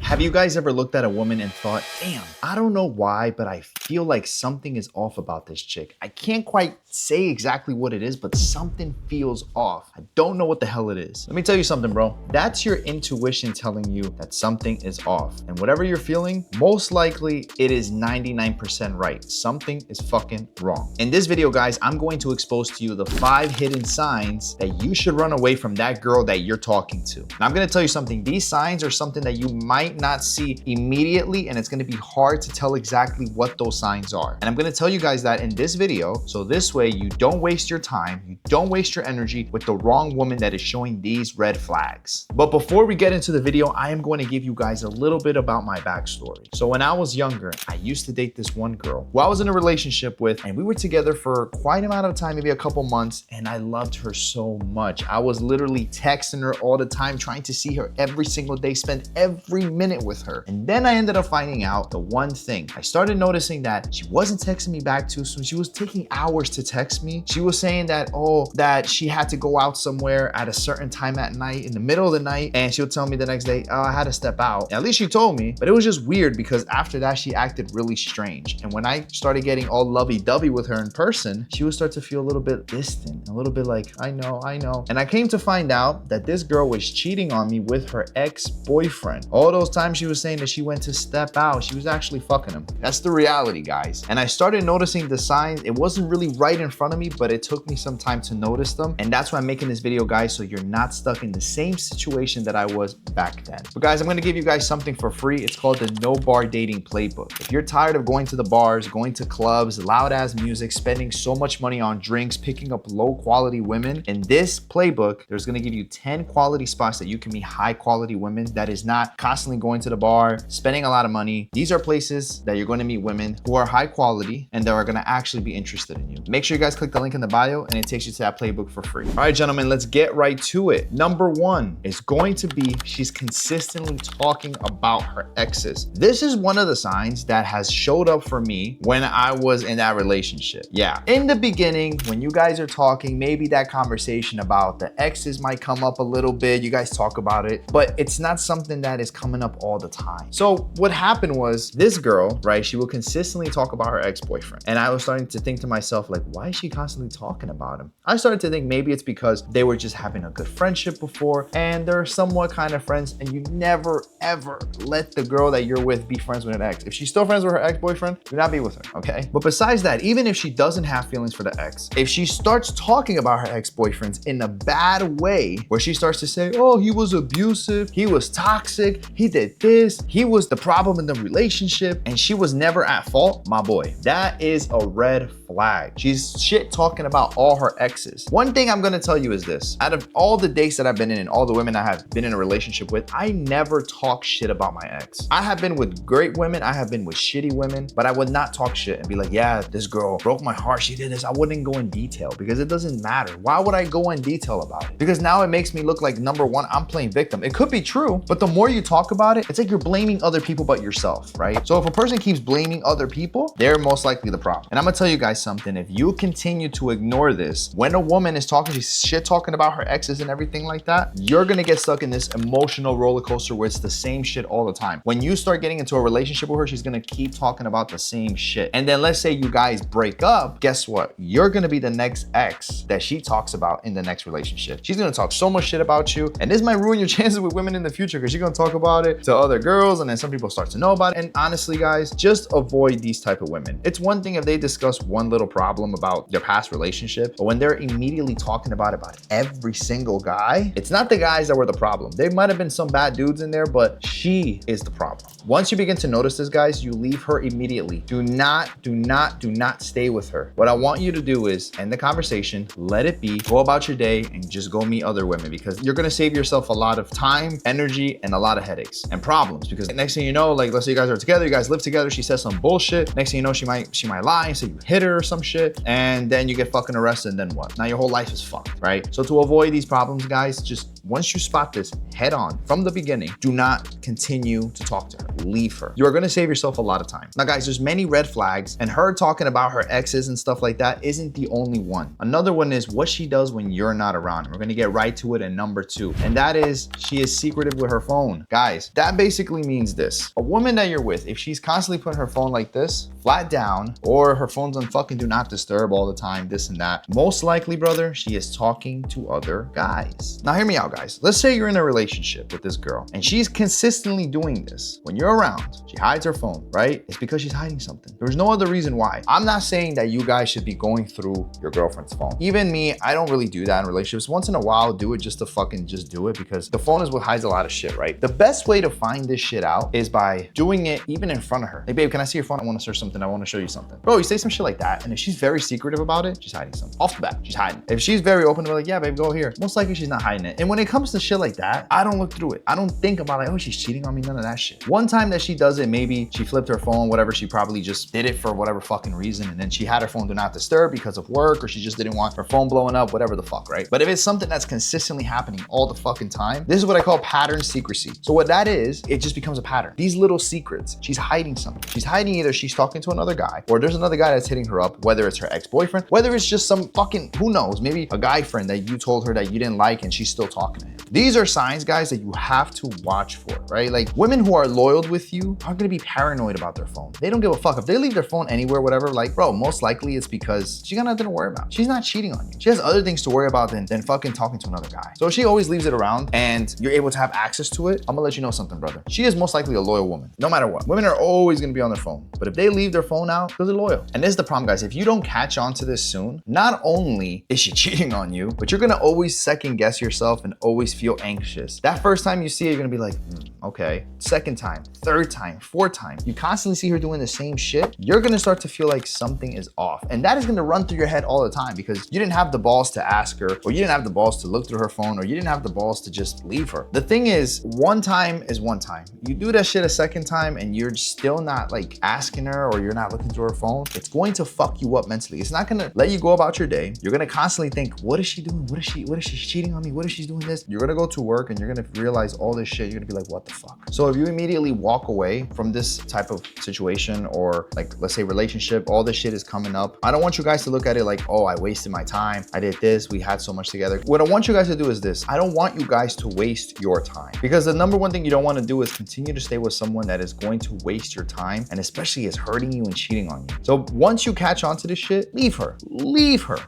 Have you guys ever looked at a woman and thought, damn, I don't know why, but I feel like something is off about this chick. I can't quite say exactly what it is, but something feels off. I don't know what the hell it is. Let me tell you something, bro. That's your intuition telling you that something is off. And whatever you're feeling, most likely it is 99% right. Something is fucking wrong. In this video, guys, I'm going to expose to you the 5 hidden signs that you should run away from that girl that you're talking to. Now, I'm gonna tell you something. These signs are something that you might not see immediately, and it's gonna be hard to tell exactly what those signs are. And I'm gonna tell you guys that in this video, so this way you don't waste your time, you don't waste your energy with the wrong woman that is showing these red flags. But before we get into the video, I am going to give you guys a little bit about my backstory. So when I was younger, I used to date this one girl who I was in a relationship with, and we were together for quite an amount of time, maybe a couple months, and I loved her so much. I was literally texting her all the time, trying to see her every single day, spend every minute with her. And then I ended up finding out the one thing. I started noticing that she wasn't texting me back too soon. She was taking hours to text me. She was saying that, that she had to go out somewhere at a certain time at night, in the middle of the night, and she'll tell me the next day, I had to step out. At least she told me, but it was just weird because after that, she acted really strange. And when I started getting all lovey-dovey with her in person, she would start to feel a little bit distant, a little bit like, I know. And I came to find out that this girl was cheating on me with her ex-boyfriend. All those times she was saying that she went to step out, she was actually fucking him. That's the reality, guys. And I started noticing the signs. It wasn't really right in front of me, but it took me some time to notice them. And that's why I'm making this video, guys, so you're not stuck in the same situation that I was back then. But guys, I'm gonna give you guys something for free. It's called the No Bar Dating Playbook. If you're tired of going to the bars, going to clubs, loud ass music, spending so much money on drinks, picking up low quality women, in this playbook, there's gonna give you 10 quality spots that you can meet high quality women that is not constantly going to the bar, spending a lot of money. These are places that you're going to meet women who are high quality and that are going to actually be interested in you. Make sure you guys click the link in the bio and it takes you to that playbook for free. All right, gentlemen, let's get right to it. Number 1 is going to be she's consistently talking about her exes. This is one of the signs that has showed up for me when I was in that relationship. Yeah, in the beginning, when you guys are talking, maybe that conversation about the exes might come up a little bit. You guys talk about it, but it's not something that is coming up all the time. So what happened was this girl, right, she would consistently talk about her ex-boyfriend. And I was starting to think to myself, like, why is she constantly talking about him? I started to think maybe it's because they were just having a good friendship before and they're somewhat kind of friends, and you never ever let the girl that you're with be friends with an ex. If she's still friends with her ex-boyfriend, do not be with her, okay? But besides that, even if she doesn't have feelings for the ex, if she starts talking about her ex-boyfriends in a bad way, where she starts to say, oh, he was abusive, he was toxic, he did this, he was the problem in the relationship, and she was never at fault, my boy, that is a red flag. She's shit talking about all her exes. One thing I'm gonna tell you is this: out of all the dates that I've been in and all the women I have been in a relationship with, I never talk shit about my ex. I have been with great women, I have been with shitty women, but I would not talk shit and be like, yeah, this girl broke my heart, she did this. I wouldn't go in detail because it doesn't matter. Why would I go in detail about it? Because now it makes me look like, number 1, I'm playing victim. It could be true, but the more you talk about it, it's like you're blaming other people but yourself, right? So if a person keeps blaming other people, they're most likely the problem. And I'm gonna tell you guys something. If you continue to ignore this, when a woman is talking, she's shit talking about her exes and everything like that, you're gonna get stuck in this emotional roller coaster where it's the same shit all the time. When you start getting into a relationship with her, she's gonna keep talking about the same shit. And then let's say you guys break up, guess what? You're gonna be the next ex that she talks about in the next relationship. She's gonna talk so much shit about you, and this might ruin your chances with women in the future because you're gonna talk about it to other girls, and then some people start to know about it. And honestly, guys, just avoid these type of women. It's one thing if they discuss one little problem about their past relationship, but when they're immediately talking about every single guy, it's not the guys that were the problem. There might have been some bad dudes in there, but she is the problem. Once you begin to notice this, guys, you leave her immediately. Do not stay with her. What I want you to do is end the conversation, let it be, go about your day, and just go meet other women, because you're gonna save yourself a lot of time, energy, and a lot of headaches and problems. Because next thing you know, like, let's say you guys are together, you guys live together, she says some bullshit. Next thing you know, she might lie and say you hit her or some shit, and then you get fucking arrested, and then what? Now your whole life is fucked, right? So to avoid these problems, guys, just once you spot this head on from the beginning, do not continue to talk to her. Leave her. You're gonna save yourself a lot of time. Now guys, there's many red flags, and her talking about her exes and stuff like that isn't the only one. Another one is what she does when you're not around. We're gonna get right to it in number 2, and that is she is secretive with her phone. Guys, that basically means this. A woman that you're with, if she's constantly putting her phone like this, flat down, or her phone's on fucking do not disturb all the time, this and that, most likely, brother, she is talking to other guys. Now hear me out, guys. Let's say you're in a relationship with this girl and she's consistently doing this. When you're around, she hides her phone, right? It's because she's hiding something. There's no other reason why. I'm not saying that you guys should be going through your girlfriend's phone. Even me, I don't really do that in relationships. Once in a while, do it just to fucking just do it, because the phone is what hides a lot of shit, right? The best way to find this shit out is by doing it even in front of her. Hey babe, can I see your phone? I want to search something. I want to show you something. Bro, you say some shit like that, and if she's very secretive about it, she's hiding something. Off the bat, she's hiding. If she's very open to be like, yeah babe, go here, most likely she's not hiding it. And when it comes to shit like that, I don't look through it. I don't think about like, oh, she's cheating on me, none of that shit. One time that she does it, maybe she flipped her phone, whatever, she probably just did it for whatever fucking reason, and then she had her phone do not disturb because of work, or she just didn't want her phone blowing up, whatever the fuck, right? But if it's something that's consistently happening all the fucking time, this is what I call pattern secrecy. So what that is, it just becomes a pattern. These little secrets, she's hiding something. She's hiding either she's talking to another guy, or there's another guy that's hitting her up, whether it's her ex-boyfriend, whether it's just some fucking, who knows, maybe a guy friend that you told her that you didn't like and she's still talking to him. These are signs, guys, that you have to watch for, right? Like, women who are loyal with you are gonna be paranoid about their phone. They don't give a fuck. If they leave their phone anywhere, whatever, like, bro, most likely it's because she got nothing to worry about. She's not cheating on you. She has other things to worry about than fucking talking to another guy. So if she always leaves it around and you're able to have access to it, I'm gonna let you know something, brother. She is most likely a loyal woman, no matter what. Women are always gonna be on their phone. But if they leave their phone out, because they're loyal. And this is the problem, guys. If you don't catch on to this soon, not only is she cheating on you, but you're gonna always second guess yourself and always feel anxious. That first time you see it, you're gonna be like, okay. Second time, third time, fourth time, you constantly see her doing the same shit, you're gonna start to feel like something is off. And that is gonna run through your head all the time because you didn't have the balls to ask her, or you didn't have the balls to look through her phone, or you didn't have the balls to just leave her. The thing is, one time is one time. You do that shit a second time and you're still not like asking her, or you're not looking through her phone, it's going to fuck you up mentally. It's not gonna let you go about your day. You're gonna constantly think, what is she doing? What is she cheating on me? What is she doing this? You're gonna go to work and you're gonna realize all this shit. You're gonna be like, what the fuck? So if you immediately walk away from this type of situation, or like, let's say relationship, all this shit is coming up, I don't want you guys to look at it like, oh, I wasted my time. I did this. We had so much together. What I want you guys to do is this. I don't want you guys to waste your time, because the number one thing you don't want to do is continue to stay with someone that is going to waste your time, and especially is hurting you and cheating on you. So once you catch on to this shit, leave her,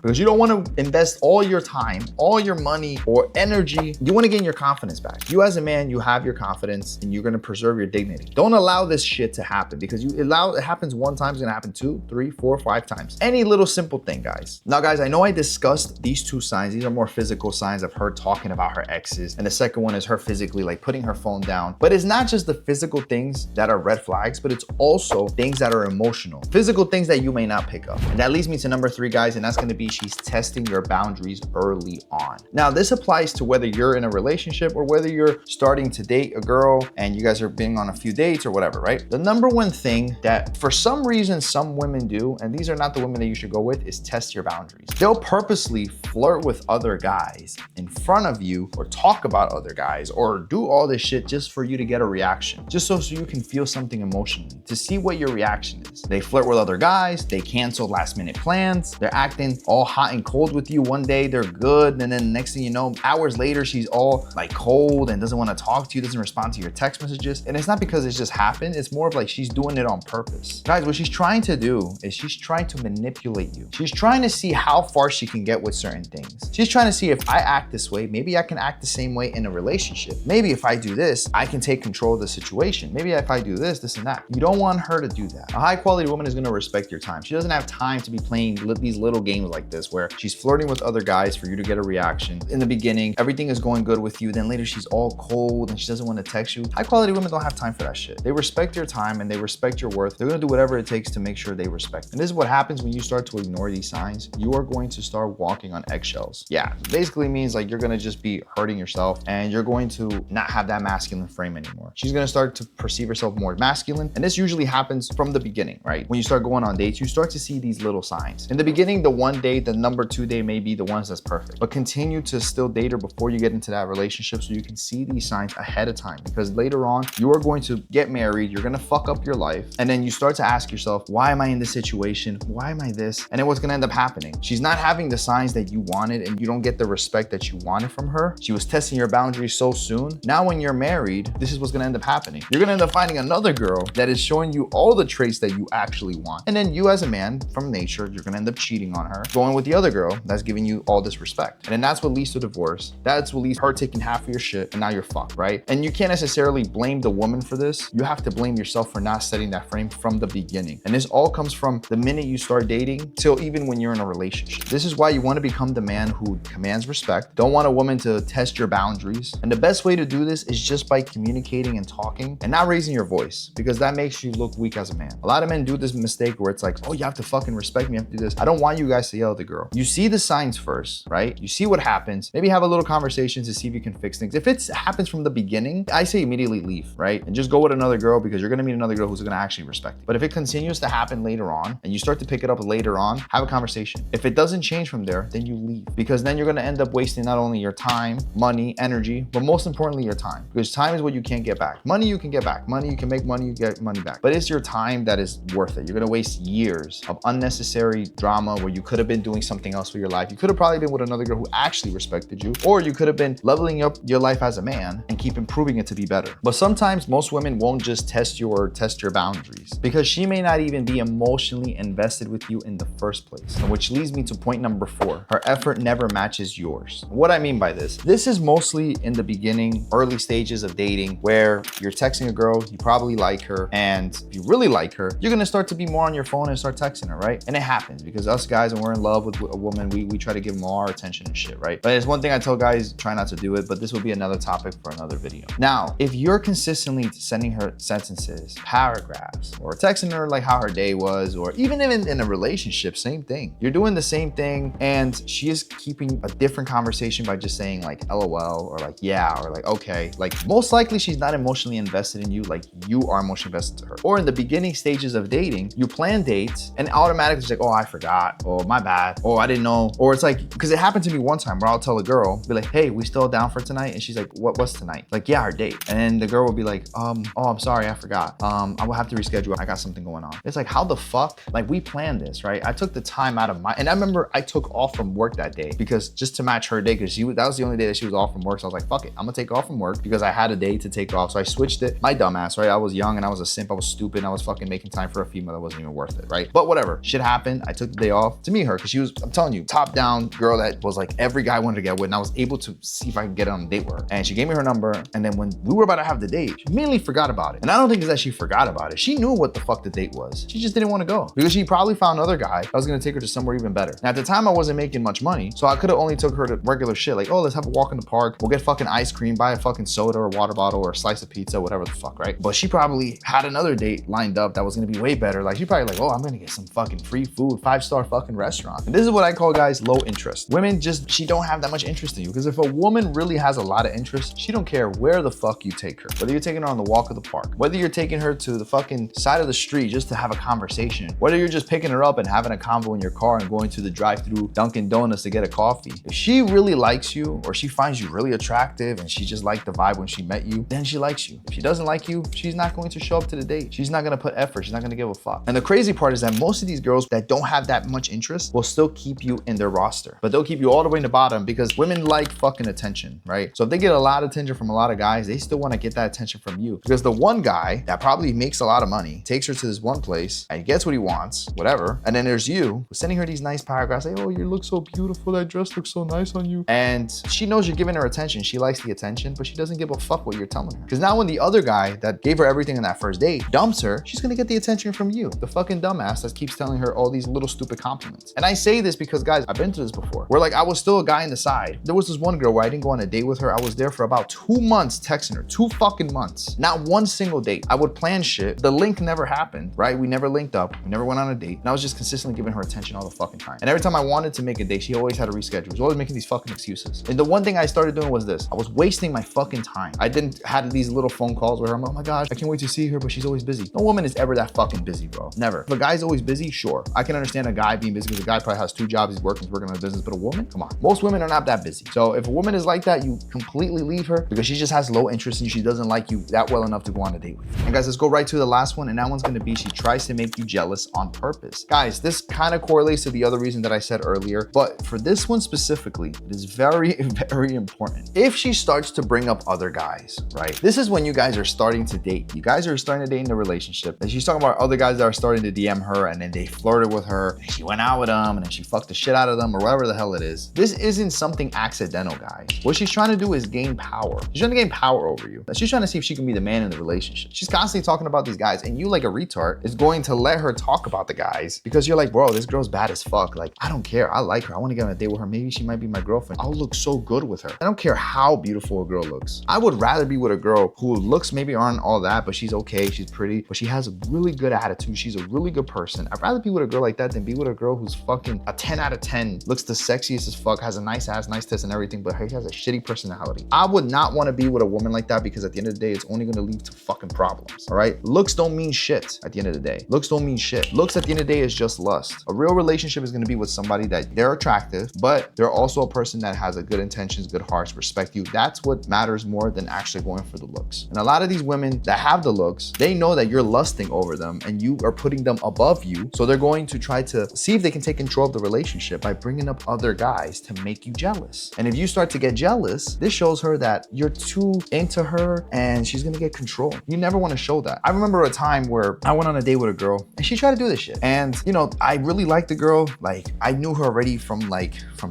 because you don't want to invest all your time, all your money or energy. You want to gain your confidence back. You as a man, you have your confidence and you're going to preserve your dignity. Don't allow this shit to happen, because it happens one time, it's going to happen 2, 3, 4, 5 times. Any little simple thing, guys. Now, guys, I know I discussed these 2 signs. These are more physical signs of her talking about her exes. And the second one is her physically like putting her phone down. But it's not just the physical things that are red flags, but it's also things that are emotional. Physical things that you may not pick up. And that leads me to number 3, guys, and that's going to be she's testing your boundaries early on. Now, this applies to whether you're in a relationship or whether you're starting to date a girl and you guys are being on a few dates or whatever, right? The number one thing that for some reason some women do, and these are not the women that you should go with, is test your boundaries. They'll purposely flirt with other guys in front of you, or talk about other guys, or do all this shit just for you to get a reaction, just so you can feel something emotionally, to see what your reaction is. They flirt with other guys, they cancel last minute plans, they're acting all hot and cold with you. One day they're good, and then next thing you know, hours later, she's all like cold and doesn't want to talk to you, doesn't respond to your text messages. And it's not because it's just happened, it's more of like she's doing it on purpose. Guys, what she's trying to do is she's trying to manipulate you. She's trying to see how far she can get with certain things. She's trying to see, if I act this way, maybe I can act the same way in a relationship. Maybe if I do this, I can take control of the situation. Maybe if I do this and that. You don't want her to do that. A high quality woman is going to respect your time. She doesn't have time to be playing these little games like this where she's flirting with other guys for you to get a reaction. In the beginning, everything is going good with you. Then later she's all cold and she doesn't want to text you. High quality women don't have time for that shit. They respect your time and they respect your worth. They're going to do whatever it takes to make sure they respect. And this is what happens when you start to ignore these signs. You are going to start walking on eggshells. Yeah, basically means like you're going to just be hurting yourself and you're going to not have that masculine frame anymore. She's going to start to perceive herself more masculine. And this usually happens from the beginning. beginning, right? When you start going on dates, you start to see these little signs. In the beginning, the one date, the number 2 date may be the ones that's perfect, but continue to still date her before you get into that relationship so you can see these signs ahead of time, because later on you are going to get married, you're gonna fuck up your life, and then you start to ask yourself, why am I in this situation? Why am I this? And then what's gonna end up happening? She's not having the signs that you wanted, and you don't get the respect that you wanted from her. She was testing your boundaries so soon. Now when you're married, this is what's gonna end up happening. You're gonna end up finding another girl that is showing you all the traits that you actually want. And then you as a man from nature, you're gonna end up cheating on her, going with the other girl that's giving you all this respect. And then that's what leads to divorce. That's what leads to her taking half of your shit, and now you're fucked, right? And you can't necessarily blame the woman for this. You have to blame yourself for not setting that frame from the beginning. And this all comes from the minute you start dating till even when you're in a relationship. This is why you want to become the man who commands respect. Don't want a woman to test your boundaries. And the best way to do this is just by communicating and talking and not raising your voice, because that makes you look weak as a man. A lot of men do this mistake where it's like, oh, you have to fucking respect me, you have to do this. I don't want you guys to yell at the girl. You see the signs first, right? You see what happens. Maybe have a little conversation to see if you can fix things. If it happens from the beginning, I say immediately leave, right? And just go with another girl, because you're gonna meet another girl who's gonna actually respect you. But if it continues to happen later on and you start to pick it up later on, have a conversation. If it doesn't change from there, then you leave, because then you're gonna end up wasting not only your time, money, energy, but most importantly, your time, because time is what you can't get back. Money you can get back. Money you can make money, you get money back. But it's your time that is worth it. You're gonna waste years of unnecessary drama where you could have been doing something else with your life. You could have probably been with another girl who actually respected you, or you could have been leveling up your life as a man and keep improving it to be better. But sometimes most women won't just test your boundaries, because she may not even be emotionally invested with you in the first place. And which leads me to point number 4. Her effort never matches yours. What I mean by this is mostly in the beginning, early stages of dating, where you're texting a girl, you probably like her, and if you really like her, you're gonna start to be more on your phone and start texting her, right? And it happens because us guys, when we're in love with a woman, we try to give them all our attention and shit, right? But it's one thing I tell guys, try not to do it, but this will be another topic for another video. Now, if you're consistently sending her sentences, paragraphs, or texting her like how her day was, or even in a relationship, same thing. You're doing the same thing, and she is keeping a different conversation by just saying like LOL, or like yeah, or like okay. Like most likely she's not emotionally invested in you like you are emotionally invested to her. Or in the beginning stages of dating, you plan dates and automatically it's like, oh, I forgot, or my bad, or I didn't know. Or it's like, because it happened to me one time where I'll tell a girl, be like, hey, we still down for tonight? And she's like, what's tonight? Like, yeah, our date. And then the girl will be like, oh, I'm sorry, I forgot. I will have to reschedule. I got something going on. It's like, how the fuck? Like, we planned this, right? I took the time out of and I remember I took off from work that day because just to match her day, because that was the only day that she was off from work. So I was like, fuck it, I'm gonna take off from work because I had a day to take off. So I switched it. My dumbass, right? I was young and I was a simp. I was stupid. And I was fucking making time for a female that wasn't even worth it, right? But whatever, shit happened. I took the day off to meet her because she was, I'm telling you, top down girl that was like every guy wanted to get with, and I was able to see if I could get on a date with her. And she gave me her number, and then when we were about to have the date, she immediately forgot about it. And I don't think it's that she forgot about it. She knew what the fuck the date was. She just didn't want to go because she probably found another guy that was gonna take her to somewhere even better. Now at the time I wasn't making much money, so I could have only took her to regular shit like, oh, let's have a walk in the park, we'll get fucking ice cream, buy a fucking soda or a water bottle or a slice of pizza, whatever the fuck, right? But she probably had another date lined up that was gonna be way better. Like she probably like, oh, I'm gonna get some fucking free food, 5-star fucking restaurant. And this is what I call, guys, low interest. Women just, she don't have that much interest in you, because if a woman really has a lot of interest, she don't care where the fuck you take her. Whether you're taking her on the walk of the park, whether you're taking her to the fucking side of the street just to have a conversation, whether you're just picking her up and having a convo in your car and going to the drive-through Dunkin' Donuts to get a coffee. If she really likes you, or she finds you really attractive and she just liked the vibe when she met you, then she likes you. If she doesn't like you, she's not going to show up to the date. She's not gonna put effort. She's not gonna give a fuck. And the crazy part is that most of these girls that don't have that much interest will still keep you in their roster, but they'll keep you all the way in the bottom because women like fucking attention, right? So if they get a lot of attention from a lot of guys, they still want to get that attention from you, because the one guy that probably makes a lot of money takes her to this one place and gets what he wants, whatever. And then there's you sending her these nice paragraphs, like, oh, you look so beautiful, that dress looks so nice on you. And she knows you're giving her attention. She likes the attention, but she doesn't give a fuck what you're telling her. Because now when the other guy that gave her everything on that first date dumps her, she's gonna get the attention from you, the fucking dumbass that keeps telling her all these little stupid compliments. And I say this because, guys, I've been through this before, where like I was still a guy in the side. There was this one girl where I didn't go on a date with her. I was there for about 2 months texting her, 2 fucking months. Not one single date. I would plan shit. The link never happened, right? We never linked up. We never went on a date. And I was just consistently giving her attention all the fucking time. And every time I wanted to make a date, she always had to reschedule. She was always making these fucking excuses. And the one thing I started doing was this. I was wasting my fucking time. I didn't had these little phone calls where I'm, oh my gosh, I can't wait to see her, but she's always busy. No woman is ever that that fucking busy, bro. Never. If a guy's always busy, sure. I can understand a guy being busy because a guy probably has 2 jobs, he's working on a business, but a woman, come on. Most women are not that busy. So if a woman is like that, you completely leave her because she just has low interest and she doesn't like you that well enough to go on a date with. And guys, let's go right to the last one. And that one's gonna be, she tries to make you jealous on purpose. Guys, this kind of correlates to the other reason that I said earlier, but for this one specifically, it is very, very important. If she starts to bring up other guys, right? This is when you guys are starting to date. You guys are starting to date in a relationship. And she's talking about other guys that are starting to DM her and then they flirted with her. And she went out with them and then she fucked the shit out of them or whatever the hell it is. This isn't something accidental, guys. What she's trying to do is gain power. She's trying to gain power over you. She's trying to see if she can be the man in the relationship. She's constantly talking about these guys and you like a retard is going to let her talk about the guys because you're like, bro, this girl's bad as fuck. Like, I don't care. I like her. I want to get on a date with her. Maybe she might be my girlfriend. I'll look so good with her. I don't care how beautiful a girl looks. I would rather be with a girl who looks maybe aren't all that, but she's okay. She's pretty, but she has a really good attitude. She's a really good person. I'd rather be with a girl like that than be with a girl who's fucking a 10 out of 10, looks the sexiest as fuck, has a nice ass, nice tits and everything, but she has a shitty personality. I would not want to be with a woman like that because at the end of the day, it's only going to lead to fucking problems. All right. Looks don't mean shit at the end of the day. Looks don't mean shit. Looks at the end of the day is just lust. A real relationship is going to be with somebody that they're attractive, but they're also a person that has a good intentions, good hearts, respect you. That's what matters more than actually going for the looks. And a lot of these women that have the looks, they know that you're lusting over them and you are putting them above you. So they're going to try to see if they can take control of the relationship by bringing up other guys to make you jealous. And if you start to get jealous, this shows her that you're too into her and she's gonna get control. You never want to show that. I remember a time where I went on a date with a girl and she tried to do this shit. And you know, I really liked the girl. Like I knew her already from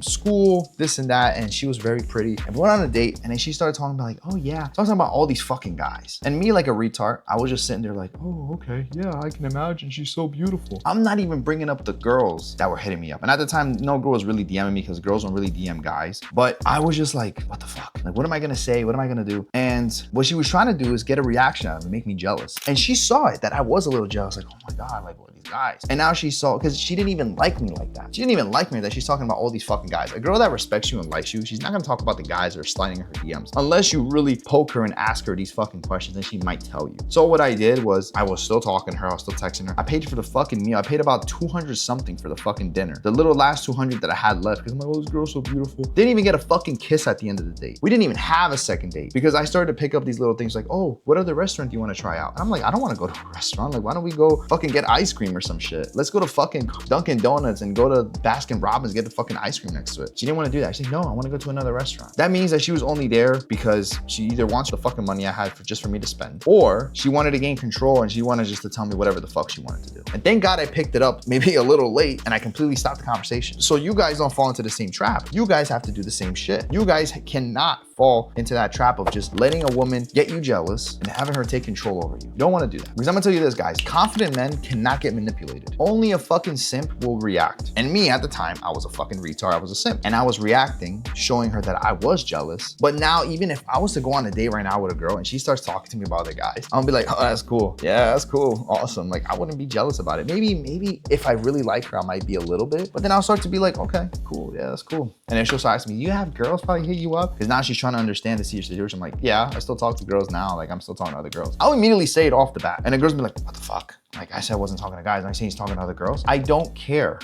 school, this and that. And she was very pretty. And we went on a date and then she started talking about like, oh yeah, talking about all these fucking guys. And me like a retard, I was just sitting there like, oh, okay. Yeah, I can imagine. She's so beautiful. I'm not even bringing up the girls that were hitting me up. And at the time, no girl was really DMing me because girls don't really DM guys. But I was just like, what the fuck? Like, what am I gonna say? What am I gonna do? And what she was trying to do is get a reaction out of me, make me jealous. And she saw it, that I was a little jealous, like, oh my God, like what are these guys? And now she saw, because she didn't even like me like that. She didn't even like me that she's talking about all these fucking guys. A girl that respects you and likes you, she's not gonna talk about the guys that are sliding in her DMs. Unless you really poke her and ask her these fucking questions, and she might tell you. So what I did was, I was still talking to her, I was still texting her. I paid for the fucking meal. I paid about 200 something for the fucking dinner. The little last 200 that I had left, because I'm like, oh, this girl's so beautiful. Didn't even get a fucking kiss at the end of the date. We didn't even have a second date because I started to pick up these little things like, oh, what other restaurant do you want to try out? And I'm like, I don't want to go to a restaurant. Like, why don't we go fucking get ice cream or some shit? Let's go to fucking Dunkin' Donuts and go to Baskin Robbins, get the fucking ice cream next to it. She didn't want to do that. She said, no, I want to go to another restaurant. That means that she was only there because she either wants the fucking money I had just for me to spend, or she wanted to gain control and she wanted just to tell me whatever the fuck she wanted to do. And thank God I picked it up maybe a little late and I completely stopped the conversation. So you guys don't fall into the same trap. You guys have to do the same shit. You guys cannot fall into that trap of just letting a woman get you jealous and having her take control over you. You don't want to do that. Because I'm gonna tell you this, guys, confident men cannot get manipulated. Only a fucking simp will react. And me at the time, I was a fucking retard. I was a simp. And I was reacting, showing her that I was jealous. But now, even if I was to go on a date right now with a girl and she starts talking to me about other guys, I'm gonna be like, oh, that's cool. Yeah, that's cool. Awesome. Like, I wouldn't be jealous about it. Maybe if I really like her, I might be a little bit. But then I'll start to be like, okay, cool. Yeah, that's cool. And then she'll ask me, you have girls probably hit you up? Because now she's trying to understand the situation. I'm like, yeah, I still talk to girls now. Like, I'm still talking to other girls. I'll immediately say it off the bat. And the girls be like, what the fuck? Like, I said I wasn't talking to guys. I'm saying he's talking to other girls. I don't care.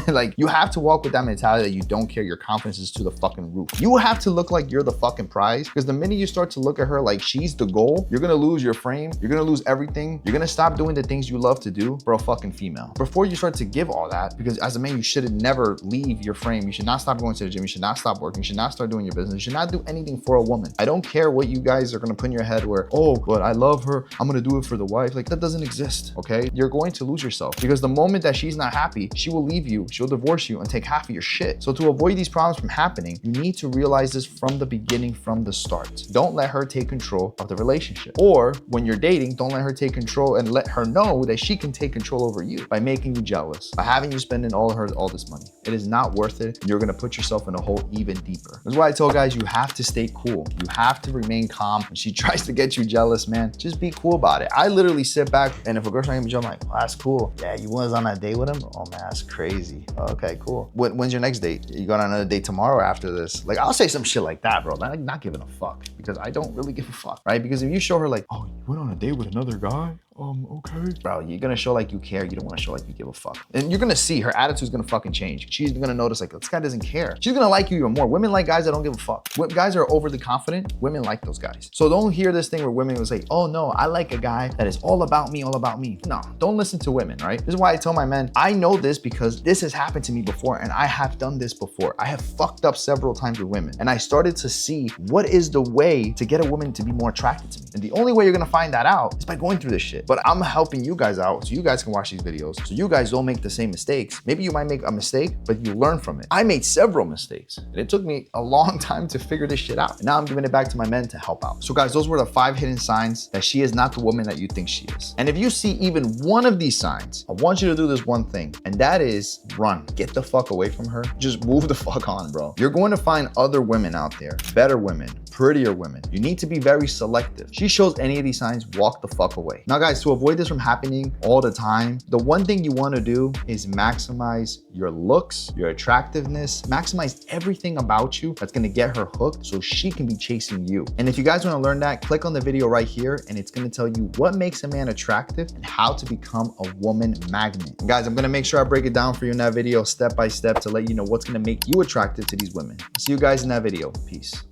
Like, you have to walk with that mentality that you don't care. Your confidence is to the fucking roof. You have to look like you're the fucking prize, because the minute you start to look at her like she's the goal, you're gonna lose your frame. You're gonna lose everything. You're gonna stop doing the things you love to do for a fucking female. Before you start to give all that, because as a man, you should never leave your frame. You should not stop going to the gym. You should not stop working. You should not start doing your business. You should not do anything for a woman. I don't care what you guys are gonna put in your head where, oh, but I love her, I'm gonna do it for the wife. Like, that doesn't exist, okay? You're going to lose yourself, because the moment that she's not happy, she will leave you, she'll divorce you and take half of your shit. So to avoid these problems from happening, you need to realize this from the beginning, from the start. Don't let her take control of the relationship. Or when you're dating, don't let her take control, and let her know that she can take control over you by making you jealous, by having you spending all this money. It is not worth it. You're gonna put yourself in a hole even deeper. That's why I tell guys, you have to stay cool. You have to remain calm. When she tries to get you jealous, man, just be cool about it. I literally sit back, and if a girl's trying to get me jealous, I'm like, oh, that's cool. Yeah, you was on that date with him? Oh man, that's crazy. Okay, cool. When's your next date? You going on another date tomorrow or after this? Like, I'll say some shit like that, bro. Not giving a fuck, because I don't really give a fuck, right? Because if you show her like, oh, you went on a date with another guy? Okay. Bro, you're gonna show like you care. You don't wanna show like you give a fuck. And you're gonna see her attitude's gonna fucking change. She's gonna notice like, this guy doesn't care. She's gonna like you even more. Women like guys that don't give a fuck. When guys are overly confident, women like those guys. So don't hear this thing where women will say, oh no, I like a guy that is all about me, all about me. No, don't listen to women, right? This is why I tell my men, I know this because this has happened to me before and I have done this before. I have fucked up several times with women and I started to see what is the way to get a woman to be more attracted to me. And the only way you're gonna find that out is by going through this shit. But I'm helping you guys out so you guys can watch these videos so you guys don't make the same mistakes. Maybe you might make a mistake, but you learn from it. I made several mistakes and it took me a long time to figure this shit out. And now I'm giving it back to my men to help out. So guys, those were the 5 hidden signs that she is not the woman that you think she is. And if you see even one of these signs, I want you to do this one thing, and that is run. Get the fuck away from her. Just move the fuck on, bro. You're going to find other women out there, better women, prettier women. You need to be very selective. She shows any of these signs, walk the fuck away. Now guys, to avoid this from happening all the time, the one thing you want to do is maximize your looks, your attractiveness, maximize everything about you that's going to get her hooked so she can be chasing you. And if you guys want to learn that, click on the video right here and it's going to tell you what makes a man attractive and how to become a woman magnet. And guys, I'm going to make sure I break it down for you in that video step by step to let you know what's going to make you attractive to these women. I'll see you guys in that video. Peace.